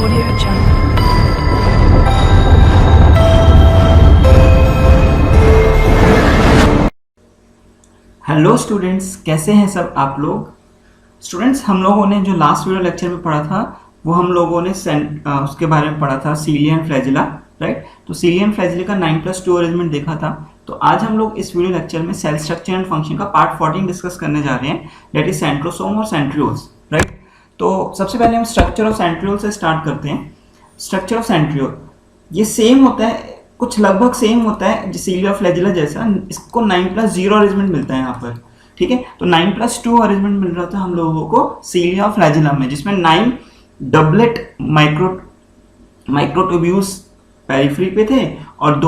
Audio Jungle. Hello students, कैसे हैं सब आप लोग। स्टूडेंट्स, हम लोगों ने जो लास्ट वीडियो लेक्चर में पढ़ा था वो हम लोगों ने उसके बारे में पढ़ा था, सीलिया एंड फ्लैजिला, राइट। तो सीलिया एंड फ्लैजिला का 9+2 अरेंजमेंट देखा था। तो आज हम लोग इस वीडियो लेक्चर में सेल स्ट्रक्चर एंड फंक्शन का पार्ट 14 डिस्कस करने जा रहे हैं, दैट इज सेंट्रोसोम और सेंट्रियोल्स, राइट। तो सबसे पहले हम स्ट्रक्चर ऑफ सेंट्रियोल से स्टार्ट करते हैं। स्ट्रक्चर ऑफ सेंट्रियोल ये सेम होता है, कुछ लगभग सेम होता है सीलिया फ्लैजिला जैसा। इसको 9+0 अरेंजमेंट मिलता है यहाँ पर, ठीक है। तो 9+2 अरेंजमेंट मिल रहा था हम लोगों को सीलिया फ्लैजिला में, जिसमें 9 डबलेट माइक्रोट्यूब्यूल्स पेरिफेरी पे थे और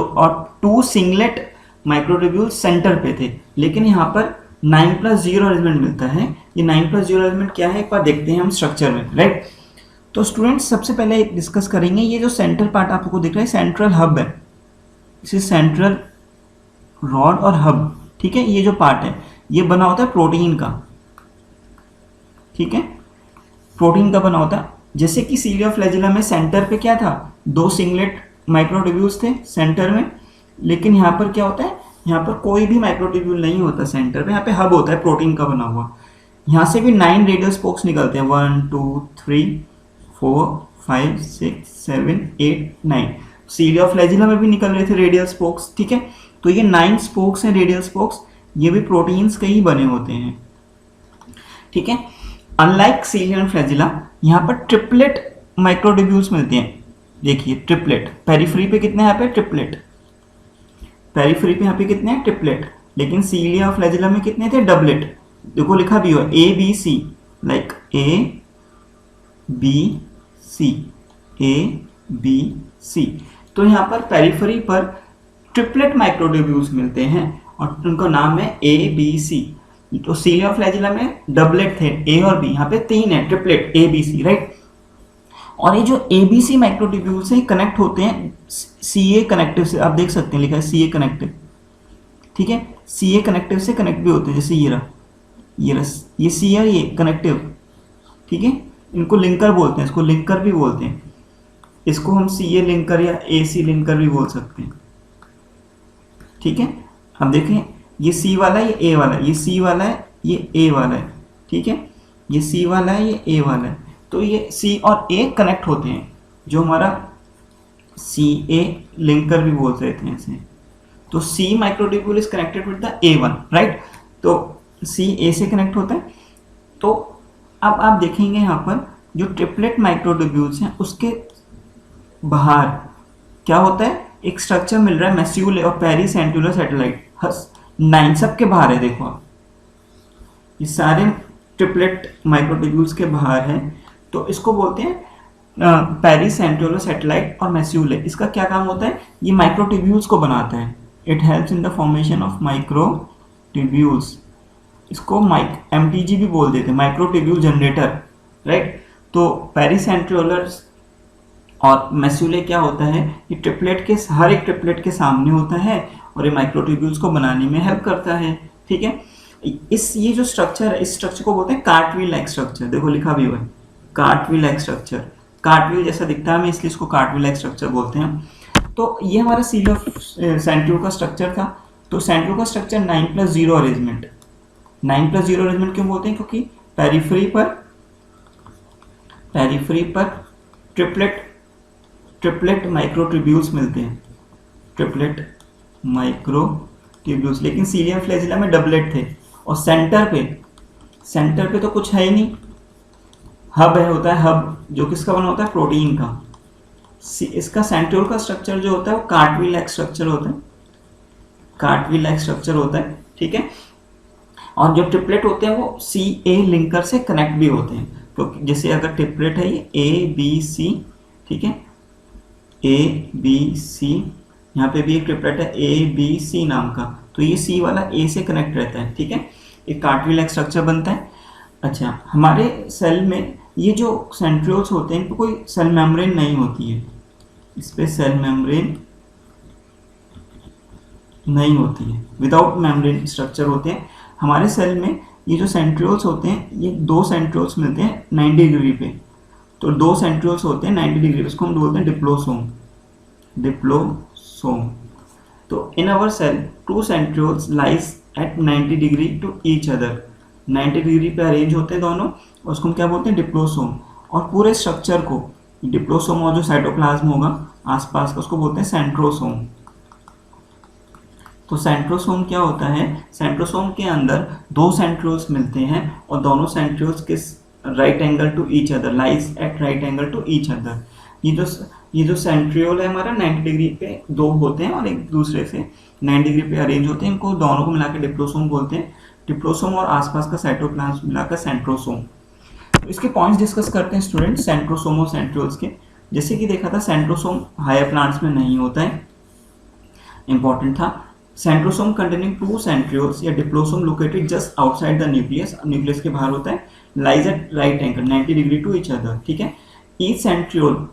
2 सिंगलेट माइक्रोट्यूब्यूल्स सेंटर पे थे। लेकिन यहाँ पर 9+0 अरेंजमेंट मिलता है। ये 9+0 अरेंजमेंट क्या है एक बार देखते हैं हम स्ट्रक्चर में, राइट। तो स्टूडेंट्स सबसे पहले डिस्कस करेंगे, ये जो सेंटर पार्ट आपको दिख रहा है सेंट्रल हब है, इसे सेंट्रल रॉड और हब, ठीक है। ये जो पार्ट है ये बना होता है प्रोटीन का, ठीक है, प्रोटीन का बना होता है। जैसे कि सीलिया फ्लैजिला में सेंटर पे क्या था, 2 सिंगलेट माइक्रोट्यूब्यूल्स थे सेंटर में। लेकिन यहाँ पर क्या होता है, यहाँ पर कोई भी माइक्रोट्यूब्यूल नहीं होता सेंटर पे, यहाँ पे हब होता है प्रोटीन का बना हुआ। यहाँ से भी 9 रेडियल स्पोक्स निकलते हैं, 1 2 3 4 5 6 7 8 9। सीलिया फ्लैजिला में भी निकल रहे थे रेडियल स्पोक्स, ठीक है। तो ये 9 स्पोक्स हैं रेडियल स्पोक्स, ये भी प्रोटीन्स के ही बने होते हैं, ठीक है। अनलाइक सीलिया एंड फ्लैजिला यहाँ पर ट्रिपलेट माइक्रोट्यूब्यूल्स मिलते हैं। देखिए ट्रिपलेट, पेरिफेरी पे कितने हैं यहाँ पे ट्रिपलेट, पेरिफेरी पे यहाँ पे कितने हैं ट्रिपलेट। लेकिन सीलिया फ्लैजिला में कितने थे डबलेट। देखो लिखा भी हुआ ABC, लाइक ABC, ABC। तो यहाँ पर पेरिफेरी पर ट्रिपलेट माइक्रोट्यूब्यूल्स मिलते हैं और उनका नाम है ABC। तो सीलिया फ्लैजिला में डबलेट थे A और B, यहाँ पे 3 है ट्रिपलेट ABC, राइट। और ये जो ABC माइक्रोट्यूब्यूल्स हैं कनेक्ट होते हैं CA कनेक्टिव से, आप देख सकते हैं लिखा है CA कनेक्टिव, ठीक है। CA कनेक्टिव से कनेक्ट भी होते हैं, जैसे ये C है, ये कनेक्टिव, ठीक है। इनको लिंकर बोलते हैं, इसको लिंकर भी बोलते हैं। इसको हम CA लिंकर या AC लिंकर भी बोल सकते हैं, ठीक है। अब देखें ये C वाला है, ये A वाला है, ये C वाला है, ये A वाला है, ठीक है। ये C वाला है, ये A वाला है। तो ये C और A कनेक्ट होते हैं, जो हमारा CA लिंकर भी बोल सकते हैं इसे। तो C microtubule is connected with the A1, right. तो C A से कनेक्ट होता है। तो अब आप देखेंगे यहाँ पर जो ट्रिपलेट माइक्रोट्यूब्यूल्स हैं उसके बाहर क्या होता है, एक स्ट्रक्चर मिल रहा है मेस्यूले और पेरीसेंट्रियोलर सैटेलाइट। 9 सबके बाहर है, देखो आप ये सारे ट्रिपलेट माइक्रोट्यूब्यूल्स के बाहर है। तो इसको बोलते हैं पेरीसेंट्रियोलर सैटेलाइट और मेस्यूले। इसका क्या काम होता है, ये माइक्रोट्यूब्यूल्स को बनाता है। It helps in the formation of microtubules. इसको MTG भी बोल देते हैं, माइक्रोट्यूब्यूल जनरेटर, राइट। तो पेरीसेंट्रियोलर और मेस्यूले क्या होता है, ये ट्रिपलेट के हर एक ट्रिपलेट के सामने होता है और ये माइक्रोट्यूब्यूल्स को बनाने में हेल्प करता है, ठीक है। ये जो स्ट्रक्चर है, इस स्ट्रक्चर को बोलते हैं कार्टवील लाइक स्ट्रक्चर। देखो लिखा भी हुआ है कार्टवील लाइक स्ट्रक्चर, कार्टवील जैसा दिखता है हमें, इसलिए इसको कार्टवील लाइक स्ट्रक्चर बोलते हैं। तो ये हमारा सीलिया सेंट्रियोल का स्ट्रक्चर था। तो सेंट्रियोल का स्ट्रक्चर 9+0 अरेंजमेंट। 9+0 अरेंजमेंट क्यों बोलते हैं, क्योंकि पेरिफेरी पर ट्रिपलेट माइक्रोट्यूब्यूल्स मिलते हैं, ट्रिपलेट माइक्रोट्यूब्यूल्स। लेकिन सीलिया फ्लैजिला में डबलेट थे। और सेंटर पे तो कुछ है ही नहीं, हब है, होता है हब, जो किसका बना होता है प्रोटीन का। इसका सेंट्रियोल का स्ट्रक्चर जो होता है वो कार्टवील लाइक स्ट्रक्चर होता है, कार्टवील लाइक स्ट्रक्चर होता है, ठीक है। और जो ट्रिपलेट होते हैं वो CA लिंकर से कनेक्ट भी होते हैं। तो जैसे अगर ट्रिपलेट है ये ABC, ठीक है, ABC, यहाँ पे भी एक ट्रिपलेट है ABC नाम का, तो ये C वाला A से कनेक्ट रहता है, ठीक है। एक कार्टवील लाइक स्ट्रक्चर बनता है। अच्छा, हमारे सेल में ये जो सेंट्रियोल्स होते हैं इनको कोई सेल मेम्ब्रेन नहीं होती है, इस पे सेल मेम्ब्रेन नहीं होती है, विदाउट मेम्ब्रेन स्ट्रक्चर होते हैं हमारे सेल में। ये जो सेंट्रियोल्स होते हैं, ये 2 सेंट्रियोल्स मिलते हैं 90 डिग्री पे, तो 2 सेंट्रियोल्स होते हैं 90 डिग्री, इसको हम बोलते हैं डिप्लोसोम। डिप्लोसोम। तो in our cell 2 centrioles lies at 90 degree to each other, 90 degree पे अरेंज होते हैं दोनों, और उसको हम क्या बोलते हैं डिप्लोसोम। और पूरे स्ट्रक्चर को डिप्लोसोम और जो साइटोप्लाज्म होगा आसपास का उसको बोलते हैं सेंट्रोसोम। तो सेंट्रोसोम क्या होता है, सेंट्रोसोम के अंदर 2 सेंट्रियोल्स मिलते हैं और दोनों सेंट्रियोल्स किस right angle to each other, lies at right angle to each other. ये जो सेंट्रियोल है हमारा 90 डिग्री पे 2 होते हैं और एक दूसरे से 90 डिग्री पे अरेंज होते हैं, इनको दोनों को मिलाकर डिप्लोसोम बोलते हैं। डिप्लोसोम और आसपास का साइटोप्लाज्म मिलाकर सेंट्रोसोम। तो इसके पॉइंट्स डिस्कस करते हैं स्टूडेंट सेंट्रोसोम और सेंट्रियोल्स के। जैसे कि देखा था सेंट्रोसोम हायर प्लांट्स में नहीं होता है, इंपॉर्टेंट था। सेंट्रोसोम कंटेनिंग 2 सेंट्रियोल्स या diplosome located just outside the nucleus, nucleus के बाहर होता है, lies at right angle 90 degree to each other, ठीक है। Each centriole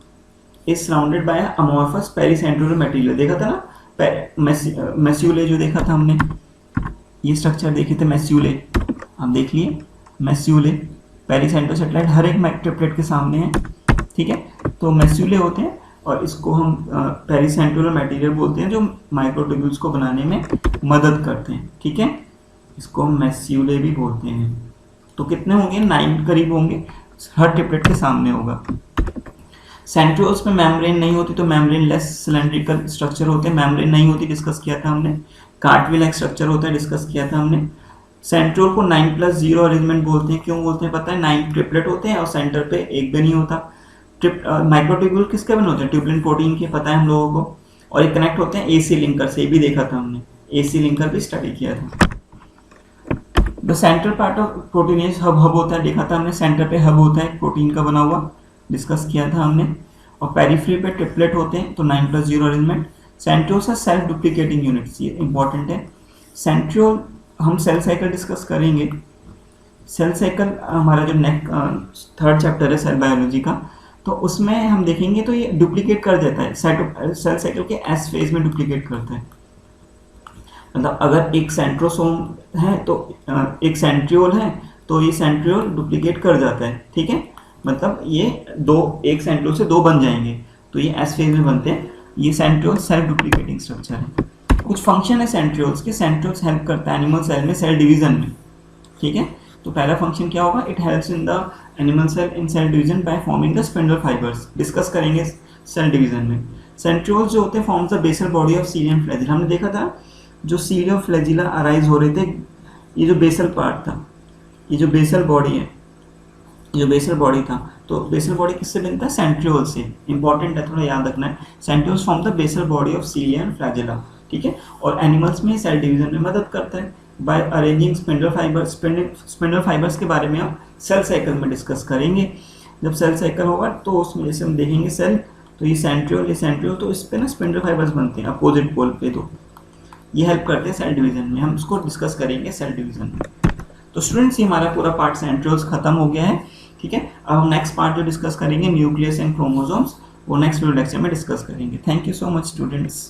is surrounded by amorphous pericentriolar material, देखा था ना मेस्यूले जो देखा था हमने, ये स्ट्रक्चर देखे थे मेस्यूले, आप देख लिए मेस्यूले पेरीसेंट्रो सैटेलाइट हर एक ट्रिपलेट के सामने है, ठीक है। तो मेस्यूले होते हैं और इसको हम पेरीसेंट्रियोलर मटेरियल बोलते हैं जो माइक्रोट्यूब्यूल्स को बनाने में मदद करते हैं, ठीक है। इसको हम मेस्यूले भी बोलते हैं। तो कितने होंगे, 9 करीब होंगे, हर ट्रिपलेट के सामने होगा। सेंट्रियोल्स में मेम्ब्रेन नहीं होती, तो मेम्ब्रेन लेस सिलेंड्रिकल स्ट्रक्चर होते हैं, मेम्ब्रेन नहीं होती, डिस्कस किया था हमने। कार्टविल लाइक स्ट्रक्चर होता है, डिस्कस किया था हमने। सेंट्रियोल को 9+0 अरेंजमेंट बोलते हैं, क्यों बोलते हैं पता है, 9 ट्रिपलेट होते हैं और सेंटर पे एक भी नहीं होता। माइक्रोट्यूब्यूल किसके बने होते हैं, ट्यूबुलिन प्रोटीन के, पता है हम लोगों को। और ये कनेक्ट होते हैं एसी लिंकर से, भी देखा था हमने, एसी लिंकर भी स्टडी किया था। The central part of proteinase hub होता है, देखा था हमने, सेंटर पे हब होता है प्रोटीन का बना हुआ, डिस्कस किया था हमने। और पेरिफेरी पे ट्रिपलेट होते हैं, तो 9+0 arrangement. Centrioles are self duplicating units, ये इंपॉर्टेंट है। सेंट्रियोल हम सेल साइकिल डिस्कस करेंगे। सेल साइकिल हमारा जो थर्ड चैप्टर है सेल बायोलॉजी का, तो उसमें हम देखेंगे तो ये डुप्लीकेट कर देता है, सेल साइकिल के एस फेज में डुप्लीकेट करता है। मतलब अगर एक सेंट्रोसोम है तो एक सेंट्रियोल है, तो ये सेंट्रियोल डुप्लीकेट कर जाता है, ठीक है। मतलब ये एक सेंट्रियोल से 2 बन जाएंगे, तो ये एस फेज में बनते हैं। ये सेंट्रियोल सेल्फ डुप्लीकेटिंग स्ट्रक्चर है। कुछ फंक्शन है सेंट्रियोल्स के, सेंट्रियोल्स हेल्प करता है एनिमल सेल में सेल डिवीजन में, ठीक है। तो पहला फंक्शन क्या होगा, it helps in the animal cell in cell division by forming the spindle fibres, discuss करेंगे सेल डिवीजन में। सेंट्रियोल्स जो होते हैं forms the basal body of cilium flagella, हमने देखा था जो सीलियम फ्लैजिला अराइज हो रहे थे, ये जो बेसल पार्ट था, ये जो बेसल बॉडी है, जो बेसल बॉडी था, तो बेसल बॉडी किससे बनता है, सेंट्रियोल से, इंपॉर्टेंट है, थोड़ा याद रखना है। Centrioles form the basal body of cilium flagella, ठीक है। और एनिमल्स में सेल डिवीजन में मदद करता है by arranging spindle fibres. Spindle fibres के बारे में हम सेल साइकिल में डिस्कस करेंगे। जब सेल साइकिल होगा तो उसमें जैसे हम देखेंगे सेल, तो ये सेंट्रियोल, तो इस पे ना स्पिंडल फाइबर्स बनते हैं अपोजिट पोल पे, तो ये हेल्प करते हैं सेल डिवीजन में, हम इसको डिस्कस करेंगे सेल डिवीजन में। तो स्टूडेंट्स ये हमारा पूरा पार्ट सेंट्रियोल्स खत्म हो गया है, ठीक है। अब हम नेक्स्ट पार्ट जो डिस्कस करेंगे न्यूक्लियस एंड क्रोमोसोम्स, वो नेक्स्ट वीडियो लेक्चर में डिस्कस करेंगे। Thank you so much students.